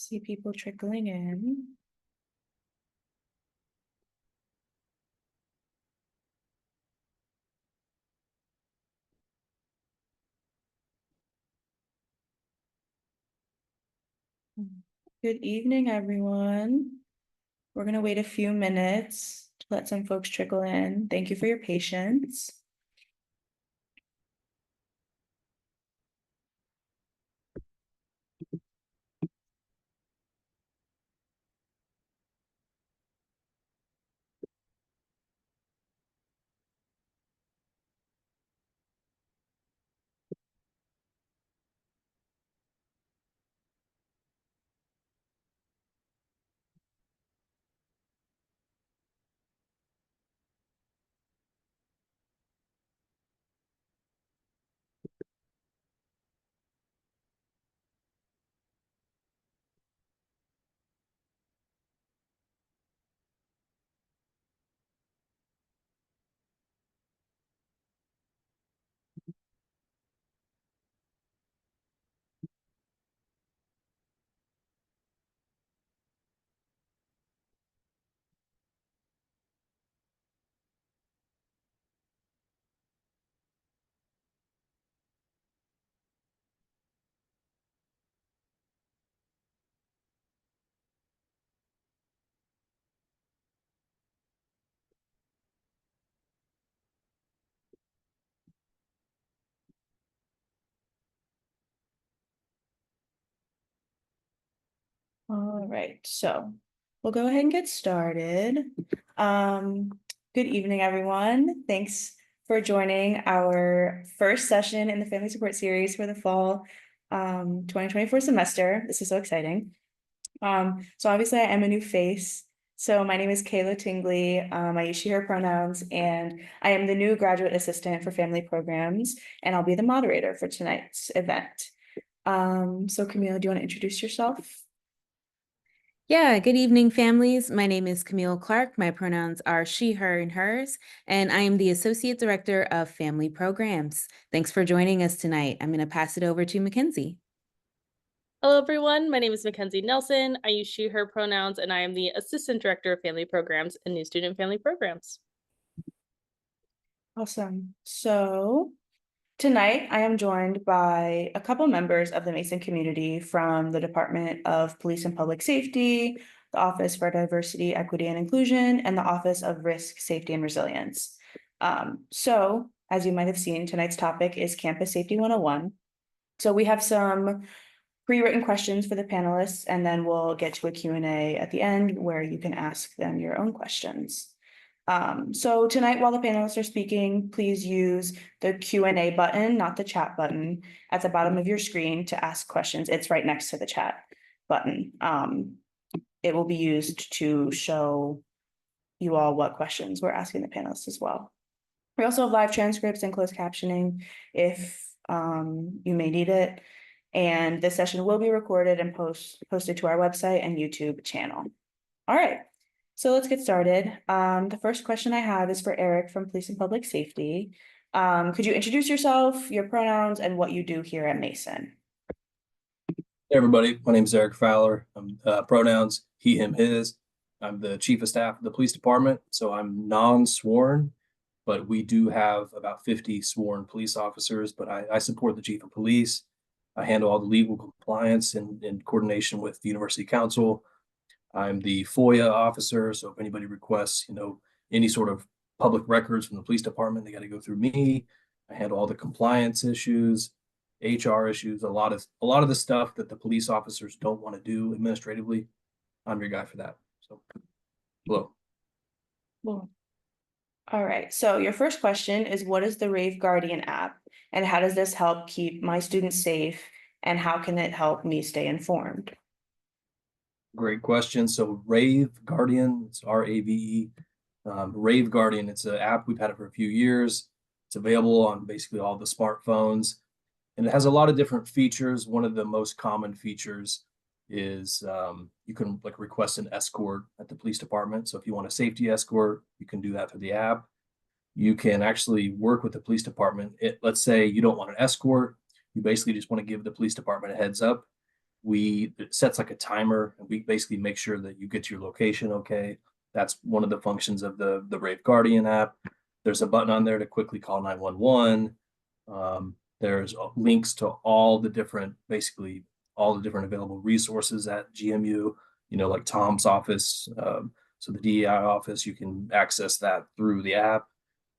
See people trickling in. Good evening, everyone. We're going to wait a few minutes to let some folks trickle in. Thank you for your patience. All right, so we'll go ahead and get started. Good evening, everyone. Thanks for joining our first session in the Family Support Series for the fall 2024 semester. This is so exciting. So obviously I am a new face. So my name is Kayla Tingley. I use she, her pronouns, and I am the new graduate assistant for family programs, and I'll be the moderator for tonight's event. So Camille, do you want to introduce yourself? Yeah, good evening, families. My name is Camille Clark. My pronouns are she, her, and hers, and I am the Associate Director of Family Programs. Thanks for joining us tonight. I'm going to pass it over to Mackenzie. Hello, everyone. My name is Mackenzie Nelson. I use she, her pronouns, and I am the Assistant Director of Family Programs and New Student Family Programs. Awesome. So tonight I am joined by a couple members of the Mason community from the Department of Police and Public Safety, the Office for Diversity, Equity, and Inclusion, and the Office of Risk, Safety, and Resilience. So as you might have seen, tonight's topic is Campus Safety 101. So we have some pre-written questions for the panelists, and then we'll get to a Q&A at the end where you can ask them your own questions. So tonight, while the panelists are speaking, please use the Q&A button, not the chat button, at the bottom of your screen to ask questions. It's right next to the chat button. It will be used to show you all what questions we're asking the panelists as well. We also have live transcripts and closed captioning if you may need it. And this session will be recorded and posted to our website and YouTube channel. All right, so let's get started. The first question I have is for Eric from Police and Public Safety. Could you introduce yourself, your pronouns, and what you do here at Mason? Hey everybody, my name is Eric Fowler. I'm pronouns he, him, his. I'm the chief of staff of the police department, so I'm non-sworn, but we do have about 50 sworn police officers, but I support the chief of police. I handle all the legal compliance in coordination with the university council. I'm the FOIA officer, so if anybody requests, any sort of public records from the police department, they got to go through me. I handle all the compliance issues, HR issues, a lot of the stuff that the police officers don't want to do administratively. I'm your guy for that. So, hello. Cool. All right, so your first question is, what is the Rave Guardian app, and how does this help keep my students safe, and how can it help me stay informed? Great question. So Rave Guardian, it's RAVE. Rave Guardian, it's an app. We've had it for a few years. It's available on basically all the smartphones, and it has a lot of different features. One of the most common features is you can request an escort at the police department. So if you want a safety escort, you can do that through the app. You can actually work with the police department. Let's say you don't want an escort. You basically just want to give the police department a heads up. it sets like a timer, and we basically make sure that you get to your location okay. That's one of the functions of the Rave Guardian app. There's a button on there to quickly call 911. There's links to basically all the different available resources at GMU, like Tom's office. So the DEI office, you can access that through the app.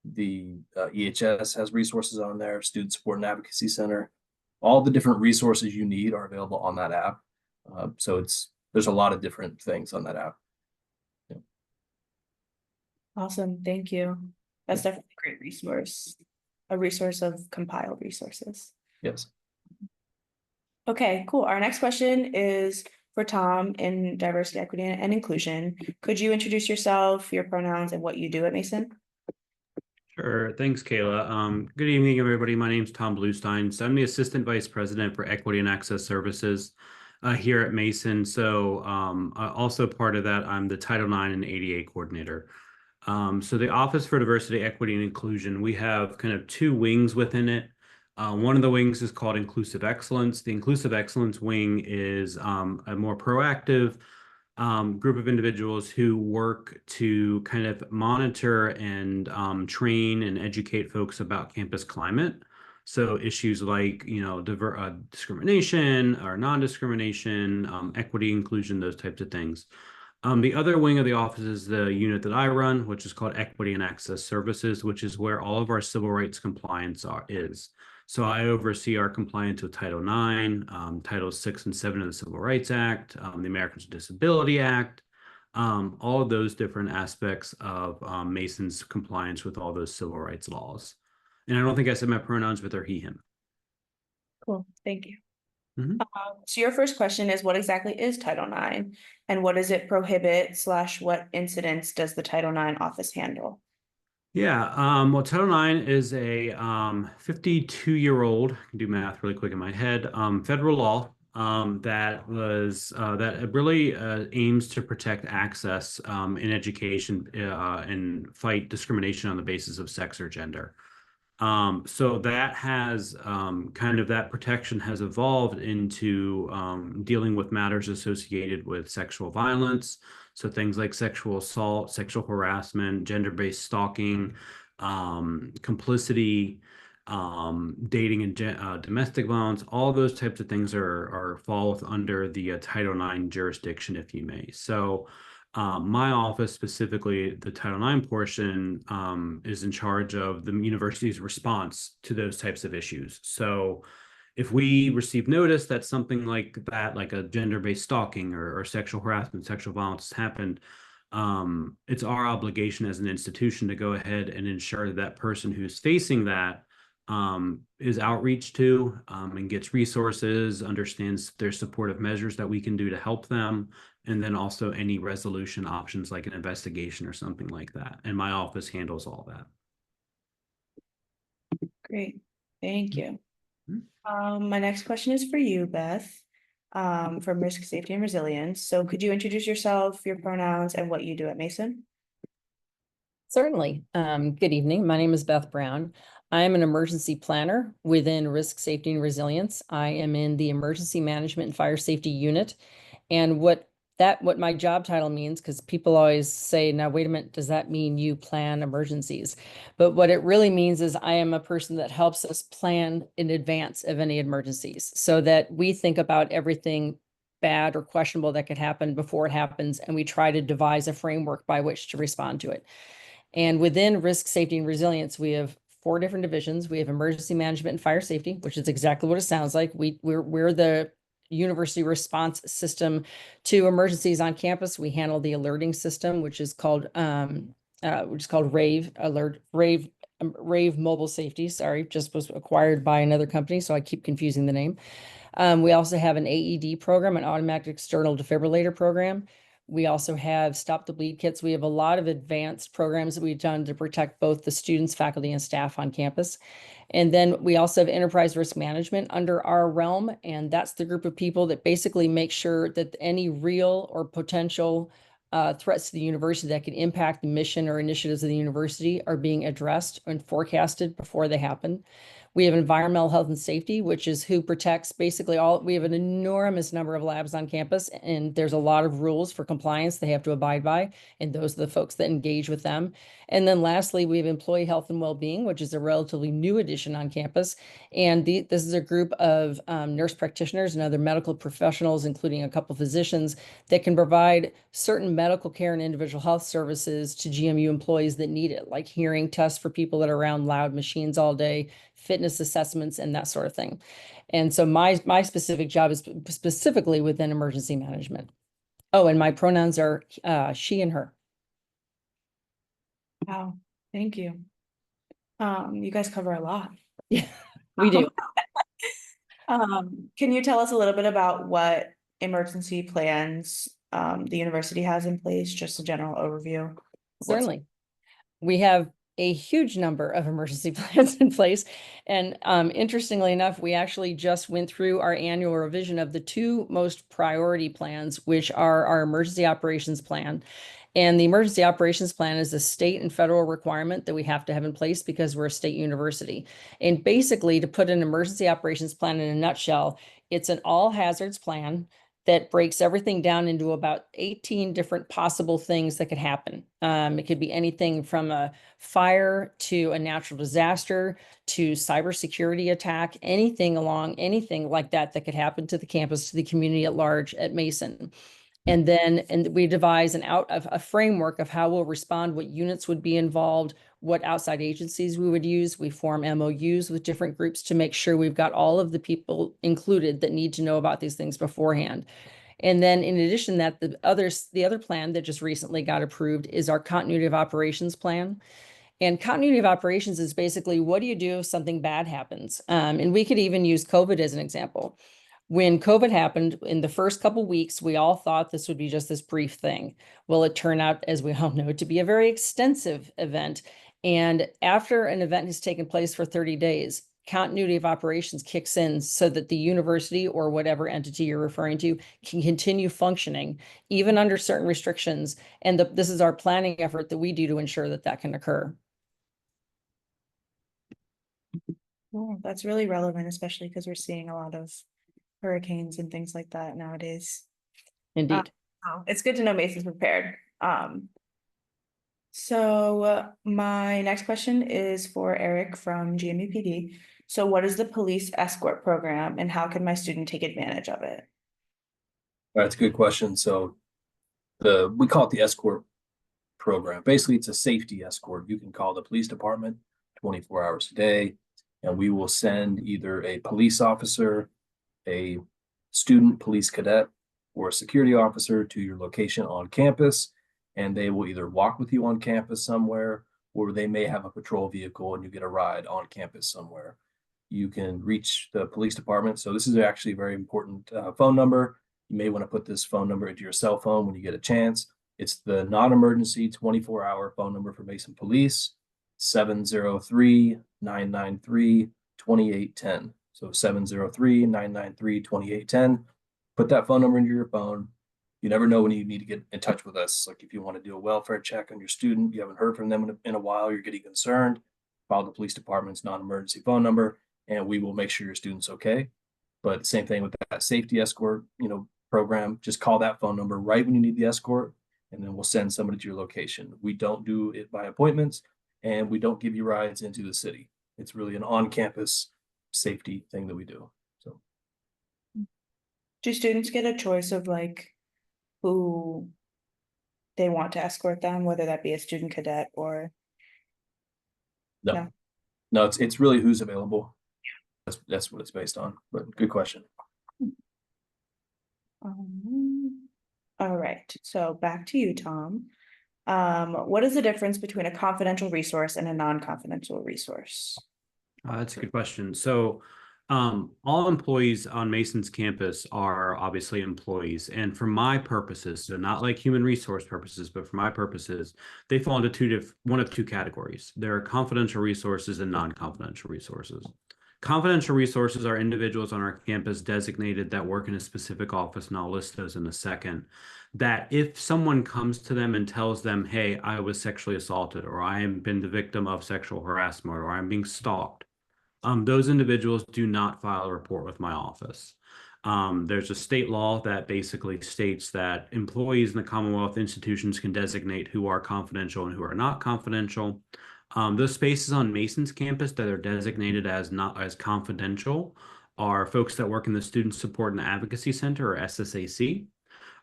The EHS has resources on there, Student Support and Advocacy Center. All the different resources you need are available on that app. So there's a lot of different things on that app. Awesome, thank you. That's definitely a great resource. A resource of compiled resources. Yes. Okay, cool. Our next question is for Tom in diversity, equity, and inclusion. Could you introduce yourself, your pronouns, and what you do at Mason? Sure. Thanks, Kayla. Good evening, everybody. My name is Tom Bluestein. So I'm the Assistant Vice President for Equity and Access Services here at Mason. So also part of that, I'm the Title IX and ADA coordinator. So the Office for Diversity, Equity, and Inclusion, we have kind of two wings within it. One of the wings is called Inclusive Excellence. The Inclusive Excellence wing is a more proactive group of individuals who work to kind of monitor and train and educate folks about campus climate. So issues like, discrimination or non-discrimination, equity, inclusion, those types of things. The other wing of the office is the unit that I run, which is called Equity and Access Services, which is where all of our civil rights compliance is. So I oversee our compliance with Title IX, Title 6 and 7 of the Civil Rights Act, the Americans with Disability Act, all of those different aspects of Mason's compliance with all those civil rights laws. And I don't think I said my pronouns, but they're he, him. Cool, thank you. Mhm. So your first question is, what exactly is Title IX? And what does it prohibit / what incidents does the Title IX office handle? Yeah, well, Title IX is a 52-year-old, I can do math really quick in my head, federal law that really aims to protect access in education and fight discrimination on the basis of sex or gender. So that has that protection has evolved into dealing with matters associated with sexual violence. So things like sexual assault, sexual harassment, gender-based stalking, complicity, dating and domestic violence, all those types of things fall under the Title IX jurisdiction, if you may. So my office, specifically the Title IX portion, is in charge of the university's response to those types of issues. So if we receive notice that something like that, like a gender-based stalking or sexual harassment, sexual violence has happened, it's our obligation as an institution to go ahead and ensure that person who's facing that is outreach to and gets resources, understands there's supportive measures that we can do to help them, and then also any resolution options like an investigation or something like that. And my office handles all that. Great, thank you. Mhm. My next question is for you, Beth, from Risk, Safety, and Resilience. So could you introduce yourself, your pronouns, and what you do at Mason? Certainly. Good evening. My name is Beth Brown. I'm an emergency planner within Risk, Safety, and Resilience. I am in the Emergency Management and Fire Safety Unit. And what my job title means, because people always say, now, wait a minute, does that mean you plan emergencies? But what it really means is I am a person that helps us plan in advance of any emergencies so that we think about everything bad or questionable that could happen before it happens, and we try to devise a framework by which to respond to it. And within Risk, Safety, and Resilience, we have 4 different divisions. We have Emergency Management and Fire Safety, which is exactly what it sounds like. We're the university response system to emergencies on campus. We handle the alerting system, which is called Rave Alert, Rave Mobile Safety. Sorry, just was acquired by another company, so I keep confusing the name. We also have an AED program, an automatic external defibrillator program. We also have Stop the Bleed kits. We have a lot of advanced programs that we've done to protect both the students, faculty, and staff on campus. And then we also have enterprise risk management under our realm. And that's the group of people that basically make sure that any real or potential threats to the university that could impact the mission or initiatives of the university are being addressed and forecasted before they happen. We have environmental health and safety, which is who protects basically we have an enormous number of labs on campus, and there's a lot of rules for compliance they have to abide by, and those are the folks that engage with them. And then lastly, we have employee health and well-being, which is a relatively new addition on campus. And this is a group of nurse practitioners and other medical professionals, including a couple physicians, that can provide certain medical care and individual health services to GMU employees that need it, like hearing tests for people that are around loud machines all day, fitness assessments, and that sort of thing. And so my specific job is specifically within emergency management. Oh, and my pronouns are she and her. Wow, thank you. You guys cover a lot. Yeah, we do. Can you tell us a little bit about what emergency plans the university has in place, just a general overview? Certainly. We have a huge number of emergency plans in place. And interestingly enough, we actually just went through our annual revision of the two most priority plans, which are our emergency operations plan. And the emergency operations plan is a state and federal requirement that we have to have in place because we're a state university. And basically, to put an emergency operations plan in a nutshell, it's an all hazards plan that breaks everything down into about 18 different possible things that could happen. It could be anything from a fire to a natural disaster to cybersecurity attack, anything like that could happen to the campus, to the community at large at Mason. And we devise a framework of how we'll respond, what units would be involved, what outside agencies we would use. We form MOUs with different groups to make sure we've got all of the people included that need to know about these things beforehand. And then in addition to that, the other plan that just recently got approved is our continuity of operations plan. And continuity of operations is basically, what do you do if something bad happens? And we could even use COVID as an example. When COVID happened in the first couple of weeks, we all thought this would be just this brief thing. Well, it turned out, as we all know, to be a very extensive event. And after an event has taken place for 30 days, continuity of operations kicks in so that the university or whatever entity you're referring to can continue functioning, even under certain restrictions. And this is our planning effort that we do to ensure that that can occur. Well, that's really relevant, especially because we're seeing a lot of hurricanes and things like that nowadays. Indeed. It's good to know Mason's prepared. So my next question is for Eric from GMU PD. So what is the police escort program and how can my student take advantage of it? That's a good question. So we call it the escort program. Basically, it's a safety escort. You can call the police department 24 hours a day, and we will send either a police officer, a student police cadet, or a security officer to your location on campus, and they will either walk with you on campus somewhere, or they may have a patrol vehicle and you get a ride on campus somewhere. You can reach the police department. So this is actually a very important phone number. You may want to put this phone number into your cell phone when you get a chance. It's the non-emergency 24-hour phone number for Mason Police, 703-993-2810. So 703-993-2810. Put that phone number into your phone. You never know when you need to get in touch with us. Like if you want to do a welfare check on your student, you haven't heard from them in a while, you're getting concerned, call the police department's non-emergency phone number, and we will make sure your student's okay. But same thing with that safety escort, program. Just call that phone number right when you need the escort, and then we'll send somebody to your location. We don't do it by appointments, and we don't give you rides into the city. It's really an on-campus safety thing that we do. So, do students get a choice of like who they want to escort them, whether that be a student cadet or no, it's really who's available. That's what it's based on. But good question. All right, so back to you, Tom. What is the difference between a confidential resource and a non-confidential resource? That's a good question. So all employees on Mason's campus are obviously employees. And for my purposes, so not like human resource purposes, but for my purposes, they fall into one of two categories. There are confidential resources and non-confidential resources. Confidential resources are individuals on our campus designated that work in a specific office, and I'll list those in a second, that if someone comes to them and tells them, hey, I was sexually assaulted, or I have been the victim of sexual harassment, or I'm being stalked, Those individuals do not file a report with my office. There's a state law that basically states that employees in the Commonwealth institutions can designate who are confidential and who are not confidential. Those spaces on Mason's campus that are designated as not as confidential are folks that work in the Student Support and Advocacy Center, or SSAC,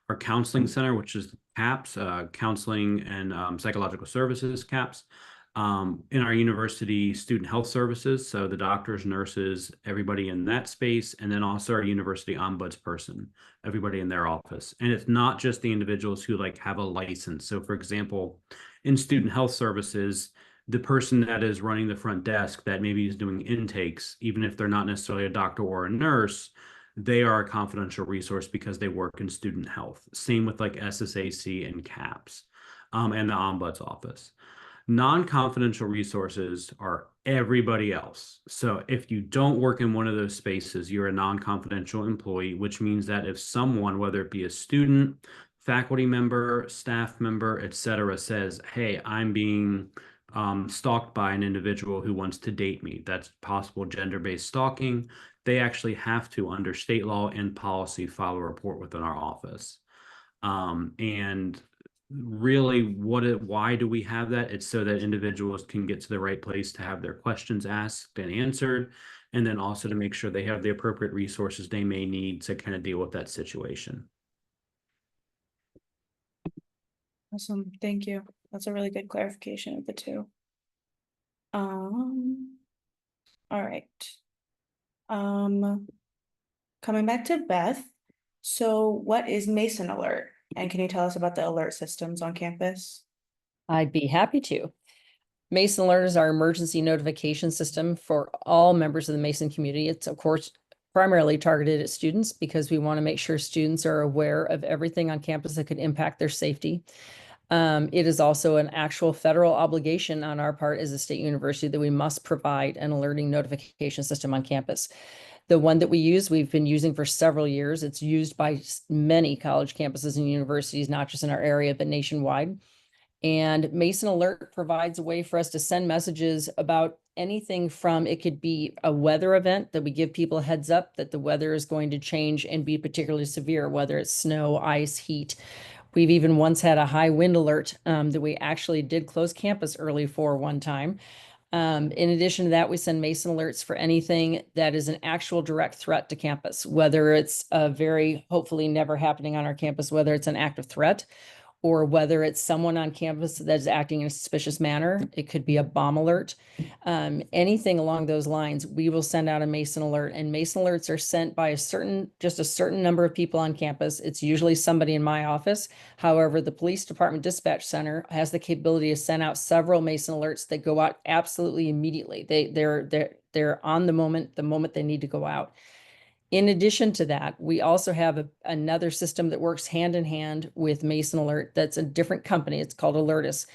our Counseling Center, which is CAPS, Counseling and Psychological Services, CAPS, in our university student health services, so the doctors, nurses, everybody in that space, and then also our university ombudsperson, everybody in their office. And it's not just the individuals who like have a license. So for example, in student health services, the person that is running the front desk that maybe is doing intakes, even if they're not necessarily a doctor or a nurse, they are a confidential resource because they work in student health. Same with like SSAC and CAPS, and the ombuds office. Non-confidential resources are everybody else. So if you don't work in one of those spaces, you're a non-confidential employee, which means that if someone, whether it be a student, faculty member, staff member, etc., says, hey, I'm being stalked by an individual who wants to date me, that's possible gender-based stalking, they actually have to, under state law and policy, file a report within our office. And really, why do we have that? It's so that individuals can get to the right place to have their questions asked and answered, and then also to make sure they have the appropriate resources they may need to kind of deal with that situation. Awesome, thank you. That's a really good clarification of the two. All right. Coming back to Beth. So what is Mason Alert? And can you tell us about the alert systems on campus? I'd be happy to. Mason Alert is our emergency notification system for all members of the Mason community. It's, of course, primarily targeted at students because we want to make sure students are aware of everything on campus that could impact their safety. It is also an actual federal obligation on our part as a state university that we must provide an alerting notification system on campus. The one that we've been using for several years. It's used by many college campuses and universities, not just in our area, but nationwide. And Mason Alert provides a way for us to send messages about anything from, it could be a weather event that we give people a heads up that the weather is going to change and be particularly severe, whether it's snow, ice, heat. We've even once had a high wind alert that we actually did close campus early for one time. In addition to that, we send Mason alerts for anything that is an actual direct threat to campus, whether it's a very hopefully never happening on our campus, whether it's an active threat, or whether it's someone on campus that is acting in a suspicious manner. It could be a bomb alert. Anything along those lines, we will send out a Mason alert, and Mason alerts are sent by just a certain number of people on campus. It's usually somebody in my office. However, the police department dispatch center has the capability to send out several Mason alerts that go out absolutely immediately. They're on the moment they need to go out. In addition to that, we also have another system that works hand in hand with Mason Alert. That's a different company. It's called Alertus.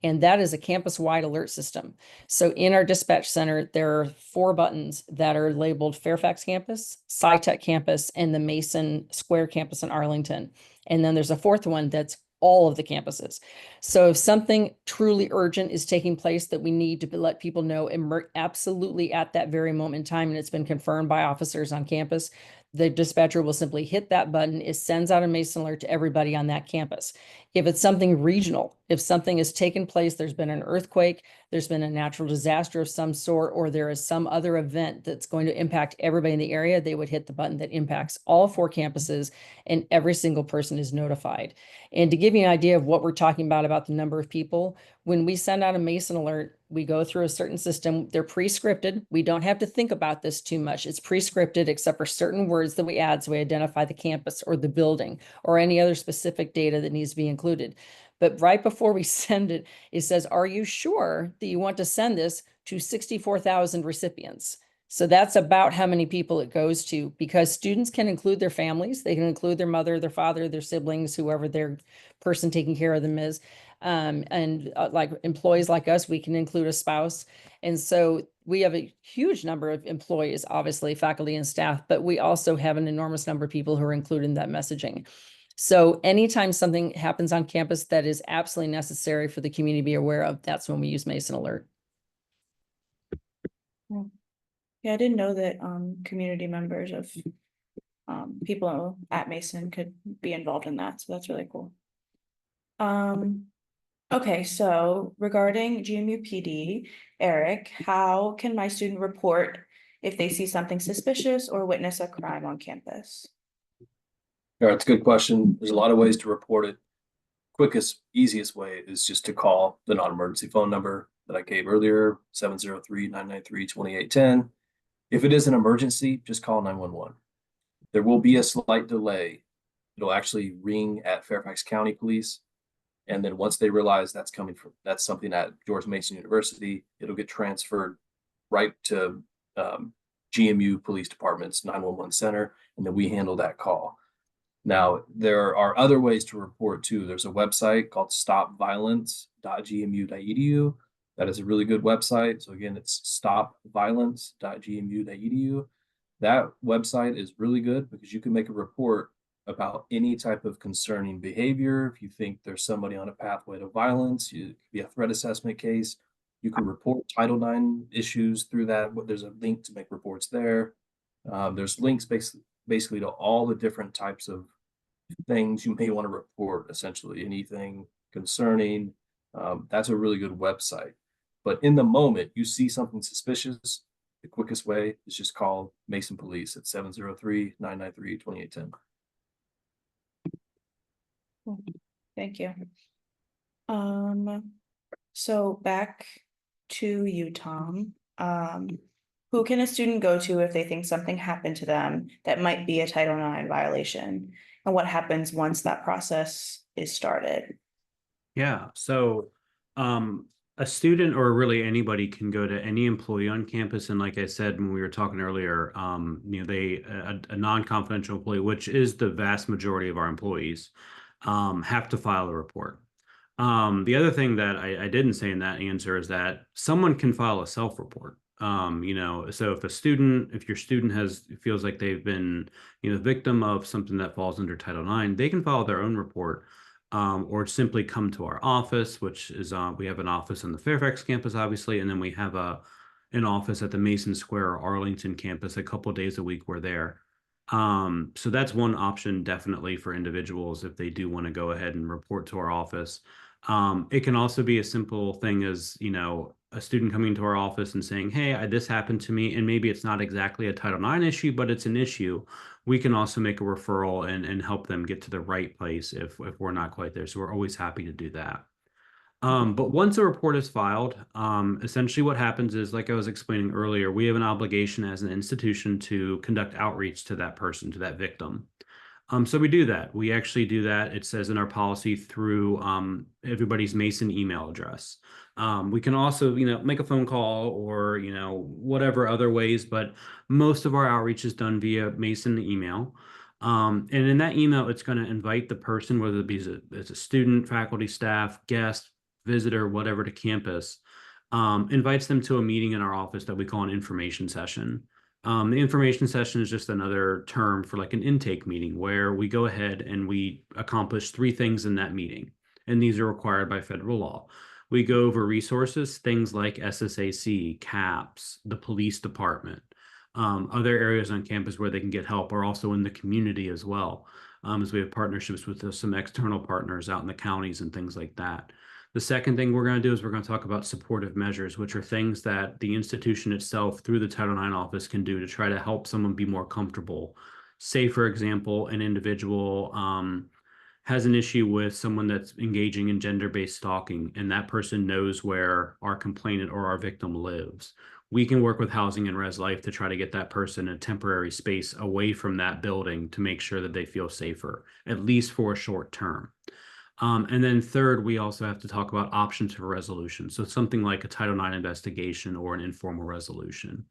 And that is a campus-wide alert system. So in our dispatch center, there are 4 buttons that are labeled Fairfax campus, SciTech campus, and the Mason Square campus in Arlington. And then there's a 4th one that's all of the campuses. So if something truly urgent is taking place that we need to let people know absolutely at that very moment in time, and it's been confirmed by officers on campus, the dispatcher will simply hit that button. It sends out a Mason alert to everybody on that campus. If it's something regional, if something has taken place, there's been an earthquake, there's been a natural disaster of some sort, or there is some other event that's going to impact everybody in the area, they would hit the button that impacts all 4 campuses, and every single person is notified. And to give you an idea of what we're talking about the number of people, when we send out a Mason alert, we go through a certain system. They're pre-scripted. We don't have to think about this too much. It's pre-scripted except for certain words that we add. So we identify the campus or the building or any other specific data that needs to be included. But right before we send it, it says, are you sure that you want to send this to 64,000 recipients? So that's about how many people it goes to, because students can include their families. They can include their mother, their father, their siblings, whoever their person taking care of them is. Like employees like us, we can include a spouse. And so we have a huge number of employees, obviously faculty and staff, but we also have an enormous number of people who are included in that messaging. So anytime something happens on campus that is absolutely necessary for the community to be aware of, that's when we use Mason Alert. Yeah, I didn't know that community members of people at Mason could be involved in that, so that's really cool. Okay, so regarding GMU PD, Eric, how can my student report if they see something suspicious or witness a crime on campus? Yeah, it's a good question. There's a lot of ways to report it. Quickest, easiest way is just to call the non-emergency phone number that I gave earlier, 703-993-2810. If it is an emergency, just call 911. There will be a slight delay. It'll actually ring at Fairfax County Police. And then once they realize that's something at George Mason University, it'll get transferred right to GMU Police Department's 911 center, and then we handle that call. Now, there are other ways to report too. There's a website called stopviolence.gmu.edu. That is a really good website. So again, it's stopviolence.gmu.edu. That website is really good because you can make a report about any type of concerning behavior. If you think there's somebody on a pathway to violence, it could be a threat assessment case. You can report Title IX issues through that. There's a link to make reports there. There's links basically to all the different types of things you may want to report, essentially anything concerning. That's a really good website. But in the moment you see something suspicious, the quickest way is just call Mason Police at 703-993-2810. Thank you. So back to you, Tom. Who can a student go to if they think something happened to them that might be a Title IX violation? And what happens once that process is started? Yeah, so a student or really anybody can go to any employee on campus. And like I said, when we were talking earlier, a non-confidential employee, which is the vast majority of our employees, have to file a report. The other thing that I didn't say in that answer is that someone can file a self-report. So if your student feels like they've been, victim of something that falls under Title IX, they can file their own report, or simply come to our office, which is, we have an office on the Fairfax campus, obviously, and then we have an office at the Mason Square Arlington campus. A couple days a week we're there. So that's one option definitely for individuals if they do want to go ahead and report to our office. It can also be a simple thing as, a student coming to our office and saying, hey, this happened to me, and maybe it's not exactly a Title IX issue, but it's an issue. We can also make a referral and help them get to the right place if we're not quite there. So we're always happy to do that. But once a report is filed, essentially what happens is, like I was explaining earlier, we have an obligation as an institution to conduct outreach to that person, to that victim. So we do that. We actually do that. It says in our policy through everybody's Mason email address. We can also, make a phone call or, whatever other ways, but most of our outreach is done via Mason email. And in that email, it's going to invite the person, whether it be as a student, faculty, staff, guest, visitor, whatever, to campus, invites them to a meeting in our office that we call an information session. The information session is just another term for like an intake meeting where we go ahead and we accomplish 3 things in that meeting. And these are required by federal law. We go over resources, things like SSAC, CAPS, the police department, other areas on campus where they can get help, are also in the community as well, as we have partnerships with some external partners out in the counties and things like that. The second thing we're going to do is we're going to talk about supportive measures, which are things that the institution itself through the Title IX office can do to try to help someone be more comfortable. Say, for example, an individual has an issue with someone that's engaging in gender-based stalking, and that person knows where our complainant or our victim lives. We can work with Housing and Res Life to try to get that person a temporary space away from that building to make sure that they feel safer, at least for a short term. And then third, we also have to talk about options for resolution. So something like a Title IX investigation or an informal resolution.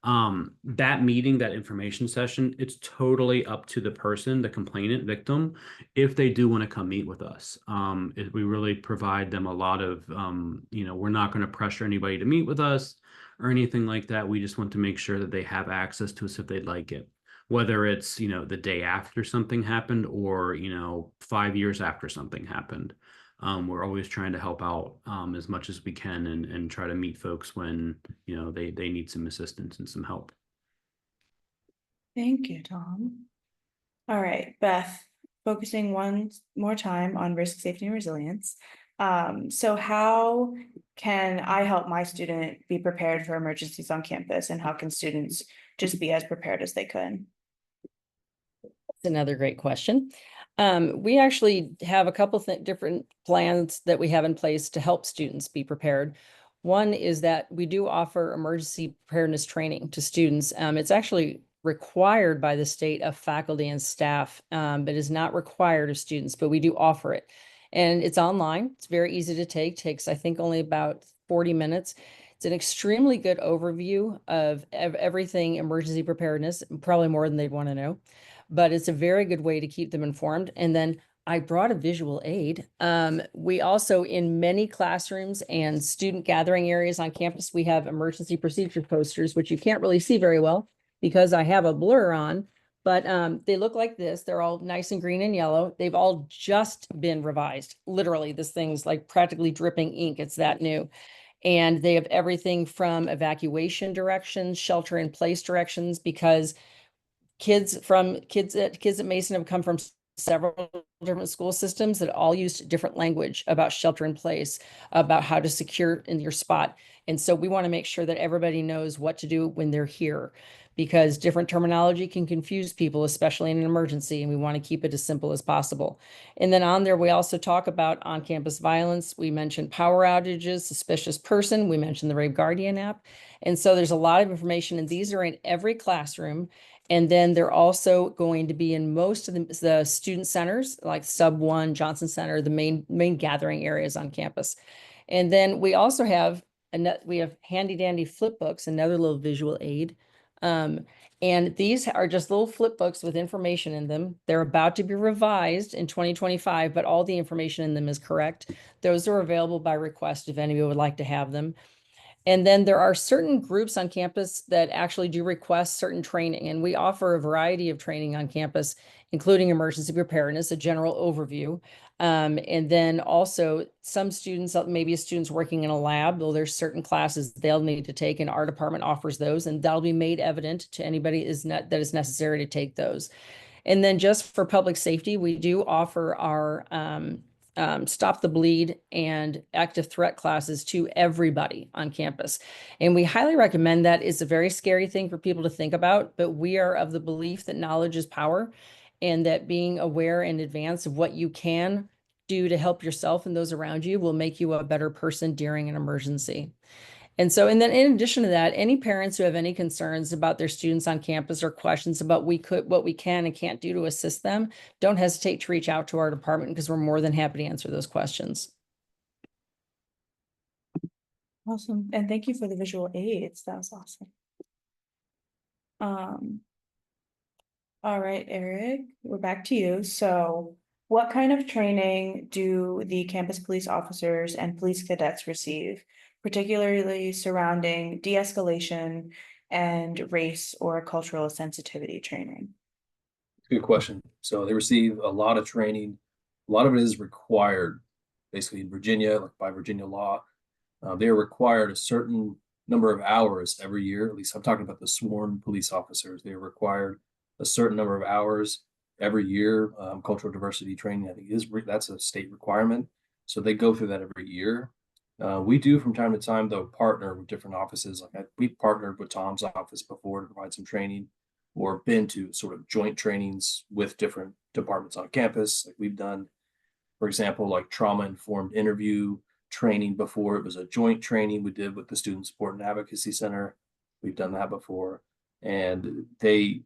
That meeting, that information session, it's totally up to the person, the complainant, victim, if they do want to come meet with us. We really provide them a lot of, we're not going to pressure anybody to meet with us or anything like that. We just want to make sure that they have access to us if they'd like it. Whether it's, the day after something happened or, 5 years after something happened. We're always trying to help out as much as we can and try to meet folks when, you know, they need some assistance and some help. Thank you, Tom. All right, Beth, focusing one more time on risk, safety, and resilience. So how can I help my student be prepared for emergencies on campus, and how can students just be as prepared as they could? That's another great question. We actually have a couple different plans that we have in place to help students be prepared. One is that we do offer emergency preparedness training to students. It's actually required by the state of faculty and staff, but is not required of students, but we do offer it. And it's online. It's very easy to take, takes, I think, only about 40 minutes. It's an extremely good overview of everything emergency preparedness, probably more than they'd want to know, but it's a very good way to keep them informed. And then I brought a visual aid. We also, in many classrooms and student gathering areas on campus, we have emergency procedure posters, which you can't really see very well because I have a blur on, but they look like this. They're all nice and green and yellow. They've all just been revised. Literally, this thing's like practically dripping ink. It's that new. And they have everything from evacuation directions, shelter in place directions, because kids at Mason have come from several different school systems that all used different language about shelter in place, about how to secure in your spot. And so we want to make sure that everybody knows what to do when they're here, because different terminology can confuse people, especially in an emergency, and we want to keep it as simple as possible. And then on there, we also talk about on-campus violence. We mentioned power outages, suspicious person. We mentioned the Rave Guardian app. And so there's a lot of information, and these are in every classroom. And then they're also going to be in most of the student centers, like Sub 1, Johnson Center, the main gathering areas on campus. And then we also have handy dandy flip books, another little visual aid. And these are just little flip books with information in them. They're about to be revised in 2025, but all the information in them is correct. Those are available by request if anybody would like to have them. And then there are certain groups on campus that actually do request certain training, and we offer a variety of training on campus, including emergency preparedness, a general overview. And then also some students, maybe a student's working in a lab, though there's certain classes they'll need to take, and our department offers those, and that'll be made evident to anybody that is necessary to take those. And then just for public safety, we do offer our Stop the Bleed and active threat classes to everybody on campus. And we highly recommend that. It's a very scary thing for people to think about, but we are of the belief that knowledge is power, and that being aware in advance of what you can do to help yourself and those around you will make you a better person during an emergency. And then in addition to that, any parents who have any concerns about their students on campus or questions about what we can and can't do to assist them, don't hesitate to reach out to our department, because we're more than happy to answer those questions. Awesome, and thank you for the visual aids. That was awesome. All right, Eric, we're back to you. So what kind of training do the campus police officers and police cadets receive, particularly surrounding de-escalation and race or cultural sensitivity training? Good question. So they receive a lot of training. A lot of it is required, basically in Virginia, like by Virginia law. They are required a certain number of hours every year. At least I'm talking about the sworn police officers. They are required a certain number of hours every year. Cultural diversity training, I think, that's a state requirement. So they go through that every year. We do from time to time, though, partner with different offices. We partnered with Tom's office before to provide some training, or been to sort of joint trainings with different departments on campus. Like we've done, for example, like trauma-informed interview training before. It was a joint training we did with the Student Support and Advocacy Center. We've done that before. And they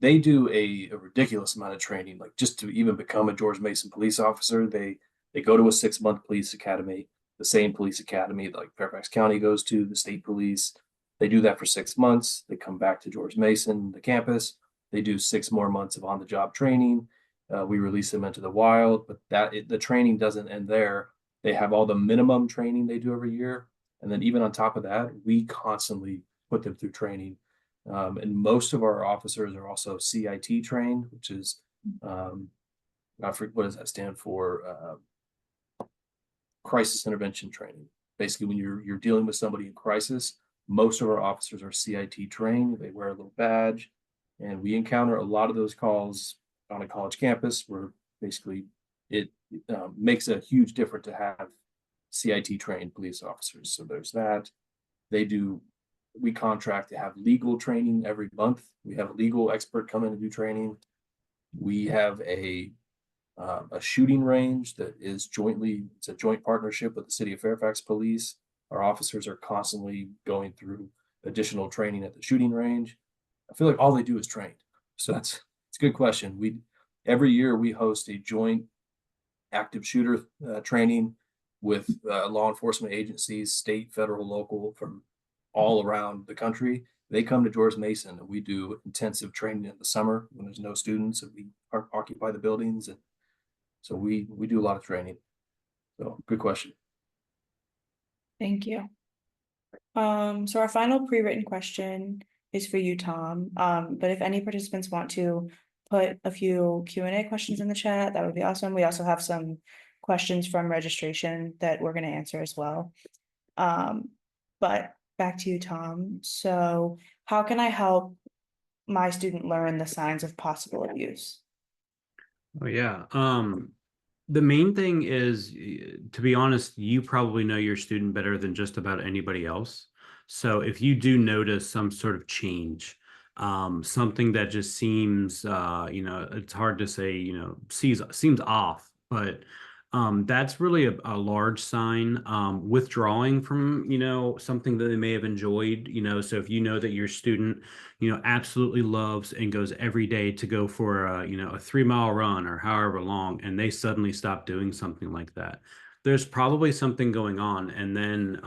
do a ridiculous amount of training, like just to even become a George Mason police officer. They go to a 6-month police academy, the same police academy like Fairfax County goes to, the state police. They do that for 6 months. They come back to George Mason, the campus. They do 6 more months of on-the-job training. We release them into the wild, but the training doesn't end there. They have all the minimum training they do every year. And then even on top of that, we constantly put them through training. And most of our officers are also CIT trained, which is I forget, what does that stand for? Crisis intervention training. Basically, when you're dealing with somebody in crisis, most of our officers are CIT trained. They wear a little badge, and we encounter a lot of those calls on a college campus where basically it makes a huge difference to have CIT trained police officers. So there's that. We contract to have legal training every month. We have a legal expert come in and do training. We have a shooting range that is it's a joint partnership with the City of Fairfax Police. Our officers are constantly going through additional training at the shooting range. I feel like all they do is train. So it's a good question. Every year we host a joint active shooter training with law enforcement agencies, state, federal, local, from all around the country. They come to George Mason, and we do intensive training in the summer when there's no students, and we occupy the buildings. And so we do a lot of training. So good question. Thank you. So our final pre-written question is for you, Tom. But if any participants want to put a few Q&A questions in the chat, that would be awesome. We also have some questions from registration that we're going to answer as well. But back to you, Tom. So how can I help my student learn the signs of possible abuse? Oh yeah. The main thing is, to be honest, you probably know your student better than just about anybody else. So if you do notice some sort of change, something that just seems, it's hard to say, seems off, but that's really a large sign. Withdrawing from, something that they may have enjoyed, so if you know that your student, absolutely loves and goes every day to go for a 3-mile run or however long, and they suddenly stop doing something like that, there's probably something going on. And then,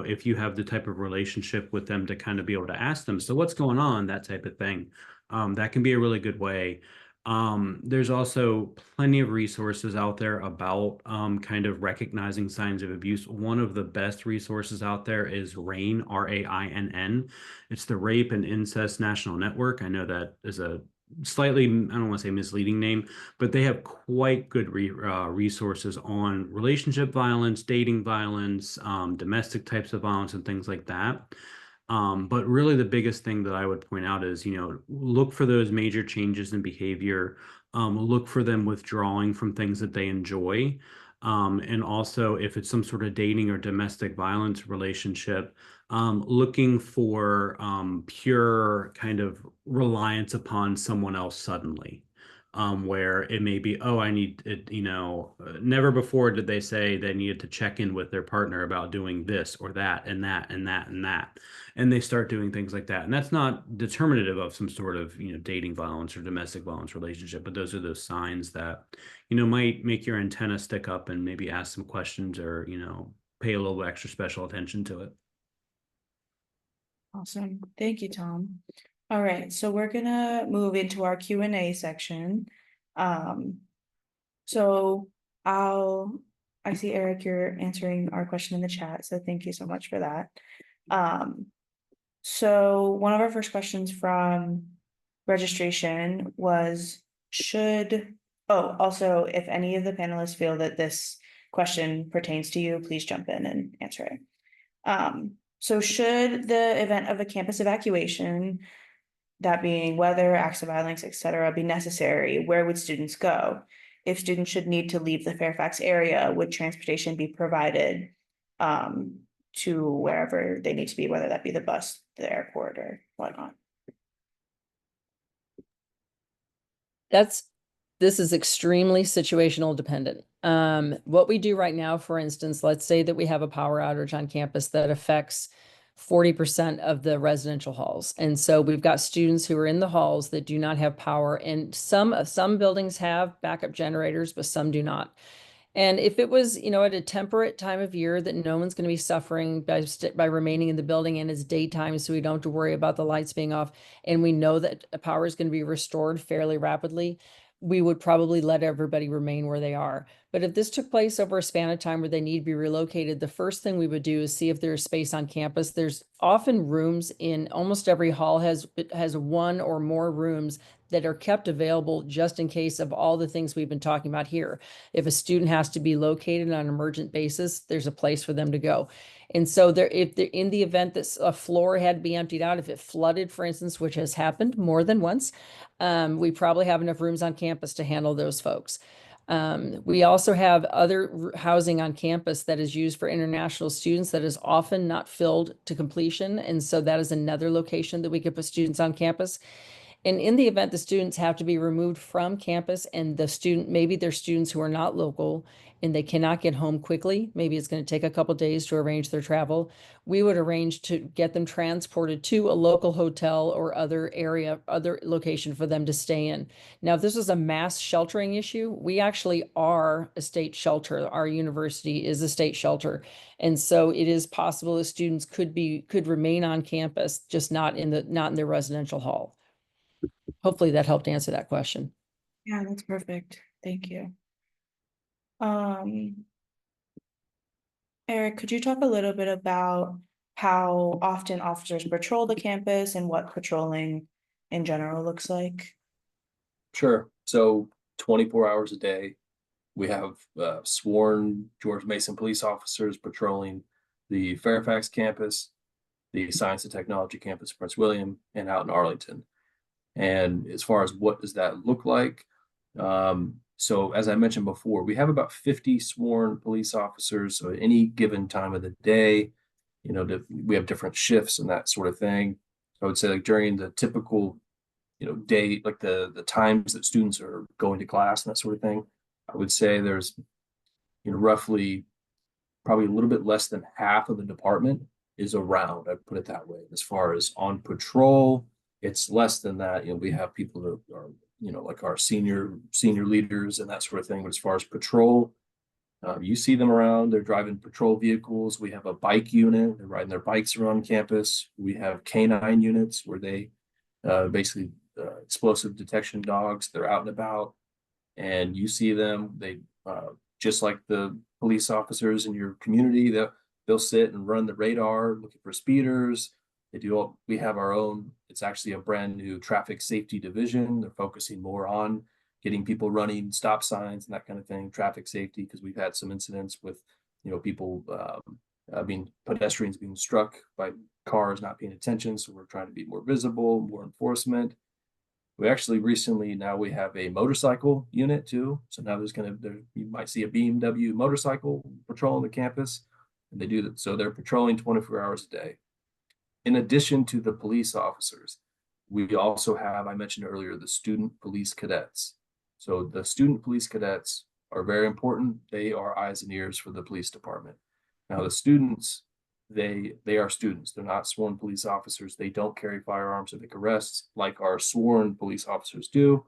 if you have the type of relationship with them to kind of be able to ask them, so what's going on, that type of thing, that can be a really good way. There's also plenty of resources out there about kind of recognizing signs of abuse. One of the best resources out there is RAINN, RAINN. It's the Rape and Incest National Network. I know that is a slightly, I don't want to say misleading name, but they have quite good resources on relationship violence, dating violence, domestic types of violence, and things like that. But really the biggest thing that I would point out is, look for those major changes in behavior, look for them withdrawing from things that they enjoy. And also if it's some sort of dating or domestic violence relationship, looking for pure kind of reliance upon someone else suddenly. Where it may be, oh, I need it, never before did they say they needed to check in with their partner about doing this or that and that and that and that. And they start doing things like that. And that's not determinative of some sort of, dating violence or domestic violence relationship, but those are those signs that, might make your antenna stick up and maybe ask some questions or, pay a little extra special attention to it. Awesome. Thank you, Tom. All right, so we're gonna move into our Q&A section. So I see Eric, you're answering our question in the chat, so thank you so much for that. So one of our first questions from registration was, also, if any of the panelists feel that this question pertains to you, please jump in and answer it. So should the event of a campus evacuation, that being weather, acts of violence, etc., be necessary, where would students go? If students should need to leave the Fairfax area, would transportation be provided to wherever they need to be, whether that be the bus, the airport, or whatnot? This is extremely situational dependent. What we do right now, for instance, let's say that we have a power outage on campus that affects 40% of the residential halls. And so we've got students who are in the halls that do not have power, and some buildings have backup generators, but some do not. And if it was, at a temperate time of year that no one's going to be suffering by remaining in the building, and it's daytime, so we don't have to worry about the lights being off, and we know that power is going to be restored fairly rapidly, we would probably let everybody remain where they are. But if this took place over a span of time where they need to be relocated, the first thing we would do is see if there's space on campus. There's often rooms in almost every hall has one or more rooms that are kept available just in case of all the things we've been talking about here. If a student has to be located on an emergent basis, there's a place for them to go. And so if they're in the event that a floor had to be emptied out, if it flooded, for instance, which has happened more than once, we probably have enough rooms on campus to handle those folks. We also have other housing on campus that is used for international students that is often not filled to completion. And so that is another location that we could put students on campus. And in the event the students have to be removed from campus and maybe they're students who are not local and they cannot get home quickly, maybe it's going to take a couple days to arrange their travel, we would arrange to get them transported to a local hotel or other location for them to stay in. Now, if this is a mass sheltering issue, we actually are a state shelter. Our university is a state shelter. And so it is possible that students could remain on campus, just not in their residential hall. Hopefully that helped answer that question. Yeah, that's perfect. Thank you. Eric, could you talk a little bit about how often officers patrol the campus and what patrolling in general looks like? Sure. So 24 hours a day, we have sworn George Mason police officers patrolling the Fairfax campus, the Science and Technology campus, Prince William, and out in Arlington. And as far as what does that look like? So as I mentioned before, we have about 50 sworn police officers. So at any given time of the day, we have different shifts and that sort of thing. I would say like during the typical, day, like the times that students are going to class and that sort of thing, I would say there's, roughly probably a little bit less than half of the department is around. I'd put it that way. As far as on patrol, it's less than that. We have people that are, like our senior leaders and that sort of thing. But as far as patrol, you see them around. They're driving patrol vehicles. We have a bike unit. They're riding their bikes around campus. We have canine units where they basically explosive detection dogs. They're out and about, and you see them. They just like the police officers in your community. They'll sit and run the radar, looking for speeders. We have our own, it's actually a brand new traffic safety division. They're focusing more on getting people running stop signs and that kind of thing, traffic safety, because we've had some incidents with, people pedestrians being struck by cars not paying attention. So we're trying to be more visible, more enforcement. We actually now we have a motorcycle unit too. So now you might see a BMW motorcycle patrolling the campus, and they do that. So they're patrolling 24 hours a day. In addition to the police officers, we also have, I mentioned earlier, the student police cadets. So the student police cadets are very important. They are eyes and ears for the police department. Now the students, they are students. They're not sworn police officers. They don't carry firearms or make arrests like our sworn police officers do.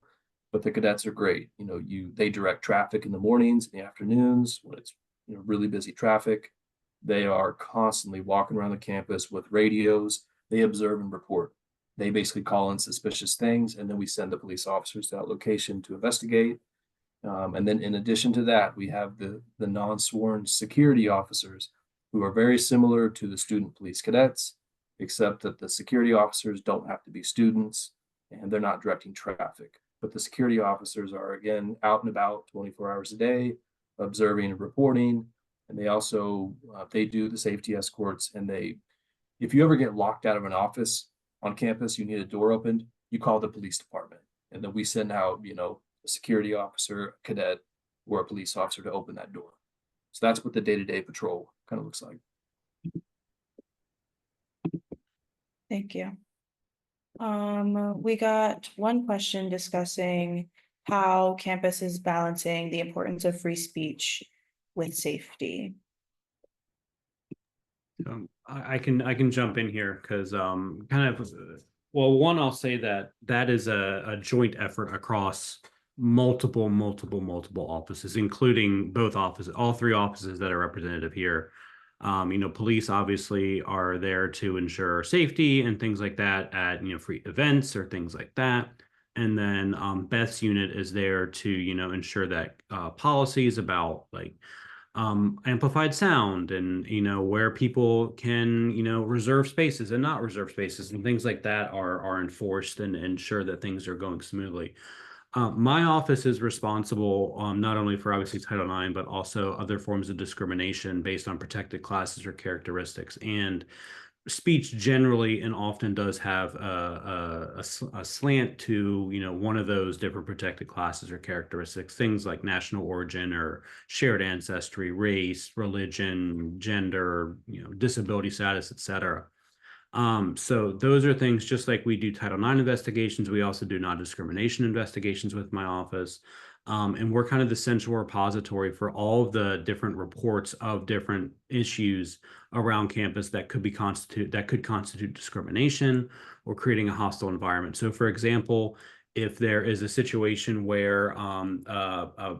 But the cadets are great. They direct traffic in the mornings, in the afternoons, when it's really busy traffic. They are constantly walking around the campus with radios. They observe and report. They basically call in suspicious things, and then we send the police officers to that location to investigate. And then in addition to that, we have the non-sworn security officers, who are very similar to the student police cadets, except that the security officers don't have to be students and they're not directing traffic. But the security officers are, again, out and about 24 hours a day, observing and reporting. And they also, they do the safety escorts. And if you ever get locked out of an office on campus, you need a door opened, you call the police department. And then we send out, a security officer, a cadet, or a police officer to open that door. So that's what the day-to-day patrol kind of looks like. Thank you. We got one question discussing how campus is balancing the importance of free speech with safety. I can jump in here because I'll say that is a joint effort across multiple offices, including all three offices that are representative here. Police obviously are there to ensure safety and things like that at free events or things like that. And then Beth's unit is there to ensure that policies about amplified sound and, where people can, reserve spaces and not reserve spaces and things like that are enforced and ensure that things are going smoothly. My office is responsible not only for obviously Title IX, but also other forms of discrimination based on protected classes or characteristics. And speech generally and often does have a slant to, one of those different protected classes or characteristics, things like national origin or shared ancestry, race, religion, gender, disability status, etc. So those are things just like we do Title IX investigations. We also do non-discrimination investigations with my office. And we're kind of the central repository for all of the different reports of different issues around campus that could constitute discrimination or creating a hostile environment. So for example, if there is a situation where a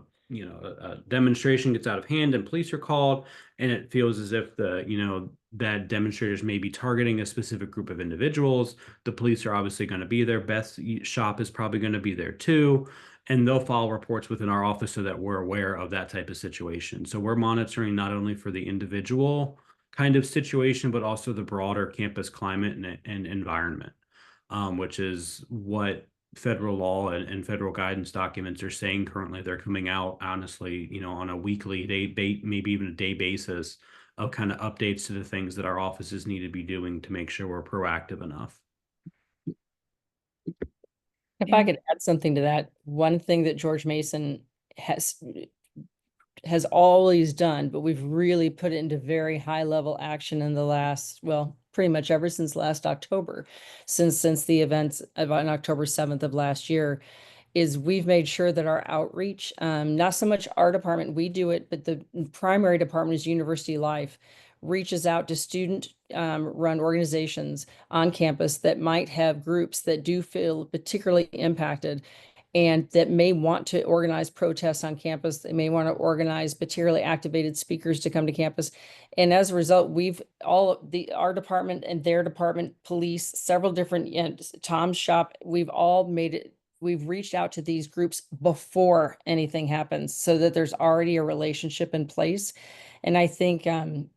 demonstration gets out of hand and police are called, and it feels as if that demonstrators may be targeting a specific group of individuals, the police are obviously going to be there. Beth's shop is probably going to be there too. And they'll file reports within our office so that we're aware of that type of situation. So we're monitoring not only for the individual kind of situation, but also the broader campus climate and environment, which is what federal law and federal guidance documents are saying currently. They're coming out, honestly, on a weekly, maybe even a day basis of kind of updates to the things that our offices need to be doing to make sure we're proactive enough. If I could add something to that, one thing that George Mason has always done, but we've really put it into very high level action in the last, well, pretty much ever since last October, since the events on October 7th of last year, is we've made sure that our outreach, not so much our department, we do it, but the primary department is University Life, reaches out to student run organizations on campus that might have groups that do feel particularly impacted and that may want to organize protests on campus. They may want to organize particularly activated speakers to come to campus. And as a result, our department and their department, police, several different, Tom's shop, we've reached out to these groups before anything happens so that there's already a relationship in place. And I think I'm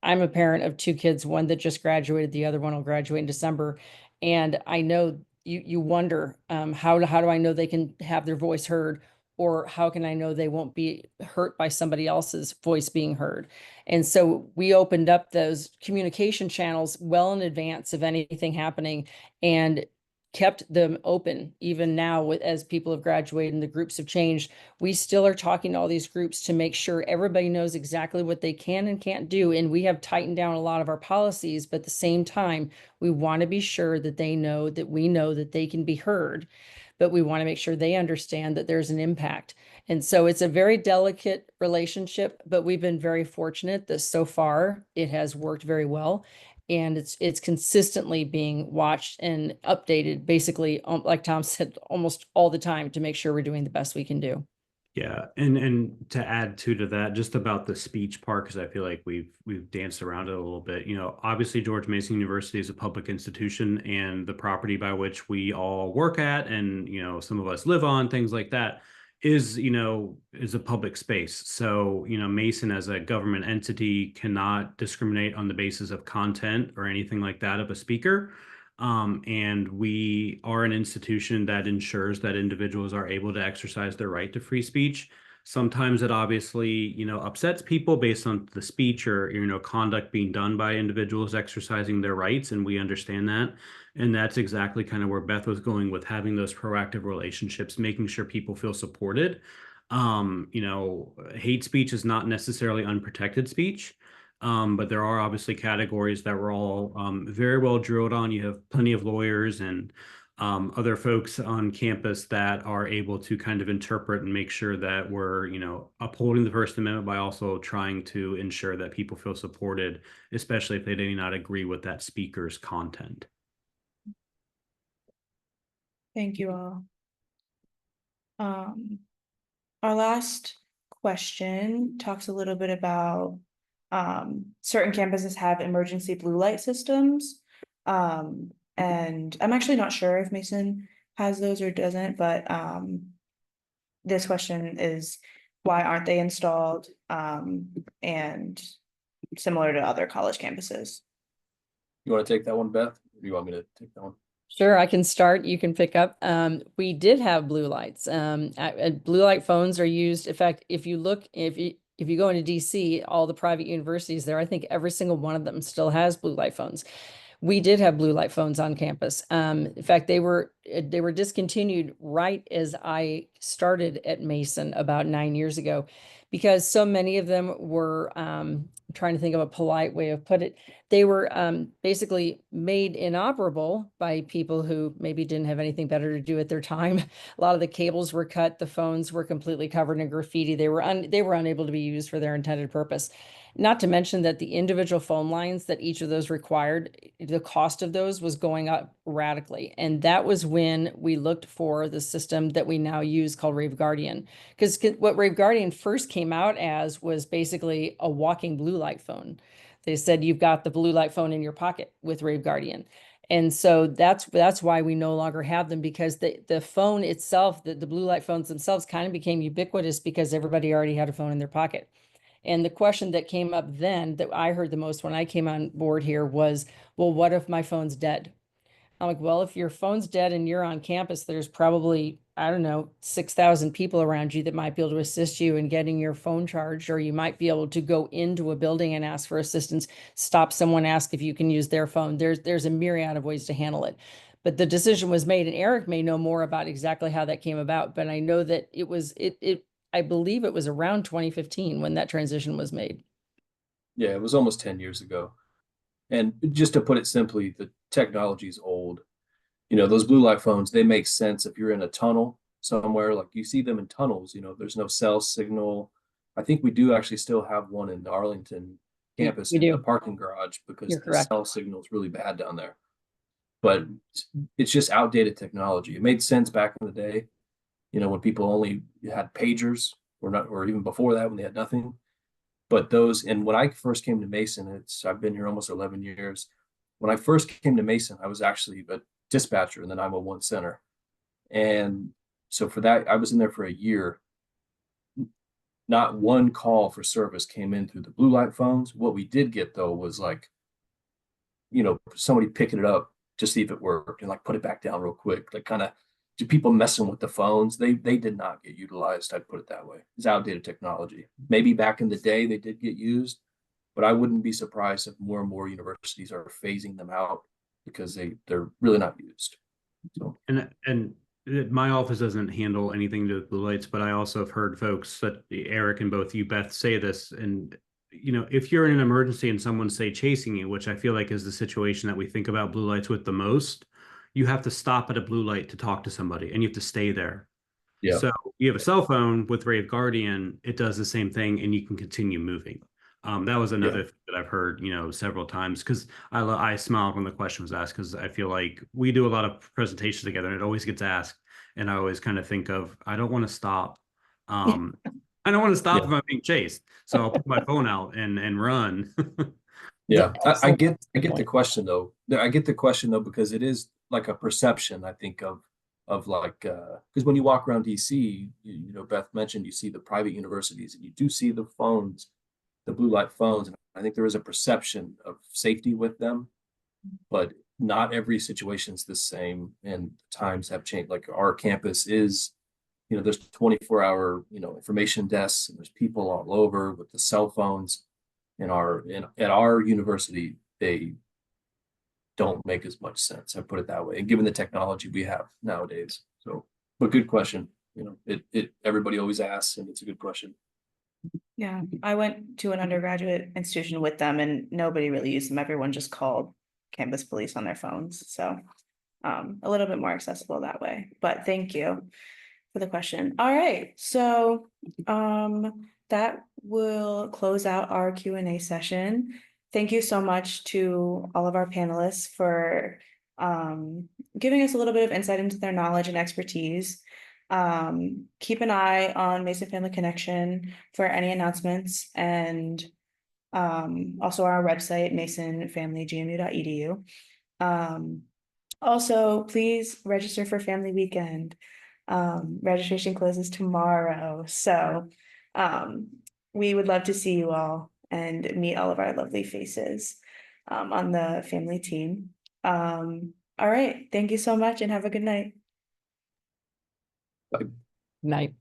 a parent of two kids, one that just graduated, the other one will graduate in December. And I know you wonder, how do I know they can have their voice heard, or how can I know they won't be hurt by somebody else's voice being heard? And so we opened up those communication channels well in advance of anything happening and kept them open. Even now, as people have graduated and the groups have changed, we still are talking to all these groups to make sure everybody knows exactly what they can and can't do. And we have tightened down a lot of our policies, but at the same time, we want to be sure that they know that we know that they can be heard, but we want to make sure they understand that there's an impact. And so it's a very delicate relationship, but we've been very fortunate that so far it has worked very well. And it's consistently being watched and updated, basically, like Tom said, almost all the time to make sure we're doing the best we can do. Yeah, and to add to that, just about the speech part, because I feel like we've danced around it a little bit. Obviously George Mason University is a public institution, and the property by which we all work at, and some of us live on, things like that, is a public space. So Mason as a government entity cannot discriminate on the basis of content or anything like that of a speaker. And we are an institution that ensures that individuals are able to exercise their right to free speech. Sometimes it obviously, upsets people based on the speech or, conduct being done by individuals exercising their rights. And we understand that. And that's exactly kind of where Beth was going with having those proactive relationships, making sure people feel supported. Hate speech is not necessarily unprotected speech. But there are obviously categories that we're all very well drilled on. You have plenty of lawyers and other folks on campus that are able to kind of interpret and make sure that we're, upholding the First Amendment by also trying to ensure that people feel supported, especially if they do not agree with that speaker's content. Thank you all. Our last question talks a little bit about certain campuses have emergency blue light systems. And I'm actually not sure if Mason has those or doesn't, but this question is, why aren't they installed? And similar to other college campuses. You want to take that one, Beth? Or do you want me to take that one? Sure, I can start. You can pick up. We did have blue lights. Blue light phones are used. In fact, if you look, if you go into DC, all the private universities there, I think every single one of them still has blue light phones. We did have blue light phones on campus. In fact, they were discontinued right as I started at Mason about 9 years ago, because so many of them were, I'm trying to think of a polite way of put it. They were basically made inoperable by people who maybe didn't have anything better to do at their time. A lot of the cables were cut, the phones were completely covered in graffiti. They were unable to be used for their intended purpose. Not to mention that the individual phone lines that each of those required, the cost of those was going up radically. And that was when we looked for the system that we now use called Rave Guardian. Because what Rave Guardian first came out as was basically a walking blue light phone. They said you've got the blue light phone in your pocket with Rave Guardian. And so that's why we no longer have them, because the phone itself, the blue light phones themselves kind of became ubiquitous because everybody already had a phone in their pocket. And the question that came up then that I heard the most when I came on board here was, well, what if my phone's dead? I'm like, well, if your phone's dead and you're on campus, there's probably, I don't know, 6,000 people around you that might be able to assist you in getting your phone charged, or you might be able to go into a building and ask for assistance, stop someone, ask if you can use their phone. There's a myriad of ways to handle it. But the decision was made, and Eric may know more about exactly how that came about, but I know that I believe it was around 2015 when that transition was made. Yeah, it was almost 10 years ago. And just to put it simply, the technology is old. You know, those blue light phones, they make sense if you're in a tunnel somewhere, like you see them in tunnels, you know, there's no cell signal. I think we do actually still have one in the Arlington campus We in the do. parking garage because You're the correct. cell signal is really bad down there. But it's just outdated technology. It made sense back in the day, you know, when people only had pagers or even before that when they had nothing. But those, and when I first came to Mason, I've been here almost 11 years. When I first came to Mason, I was actually a dispatcher in the 911 center. And so for that, I was in there for a year. Not one call for service came in through the blue light phones. What we did get though was like, you know, somebody picking it up to see if it worked and like put it back down real quick. Like kind of people messing with the phones. They did not get utilized. I'd put it that way. It's outdated technology. Maybe back in the day they did get used, but I wouldn't be surprised if more and more universities are phasing them out because they're really not used. So And my office doesn't handle anything to do with blue lights, but I also have heard folks that Eric and both you, Beth, say this. And, you know, if you're in an emergency and someone's, say, chasing you, which I feel like is the situation that we think about blue lights with the most, you have to stop at a blue light to talk to somebody and you have to stay there. yeah. So you have a cell phone with Rave Guardian, it does the same thing and you can continue moving. That was another thing that I've heard, you know, several times, because I smiled when the question was asked, because I feel like we do a lot of presentations together and it always gets asked. And I always kind of think of, I don't want to stop. I don't want to stop Yeah. if I'm being chased. So I'll put my phone out and run. Yeah, I Excellent get the point. question though. I get the question though, because it is like a perception, I think, of like because when you walk around DC, you know, Beth mentioned you see the private universities and you do see the phones, the blue light phones, and I think there is a perception of safety with them, but not every situation is the same, and times have changed. Like our campus is, you know, there's 24-hour, you know, information desks, and there's people all over with the cell phones. At our university, they don't make as much sense. I put it that way, and given the technology we have nowadays. So, but good question. You know, everybody always asks, and it's a good question. Yeah, I went to an undergraduate institution with them and nobody really used them. Everyone just called campus police on their phones. So a little bit more accessible that way, but thank you for the question. All right, so that will close out our Q&A session. Thank you so much to all of our panelists for giving us a little bit of insight into their knowledge and expertise. Keep an eye on Mason Family Connection for any announcements, and also our website, masonfamilygmu.edu. Also, please register for Family Weekend. Registration closes tomorrow, so We would love to see you all and meet all of our lovely faces on the family team. All right, thank you so much and have a good night. Night.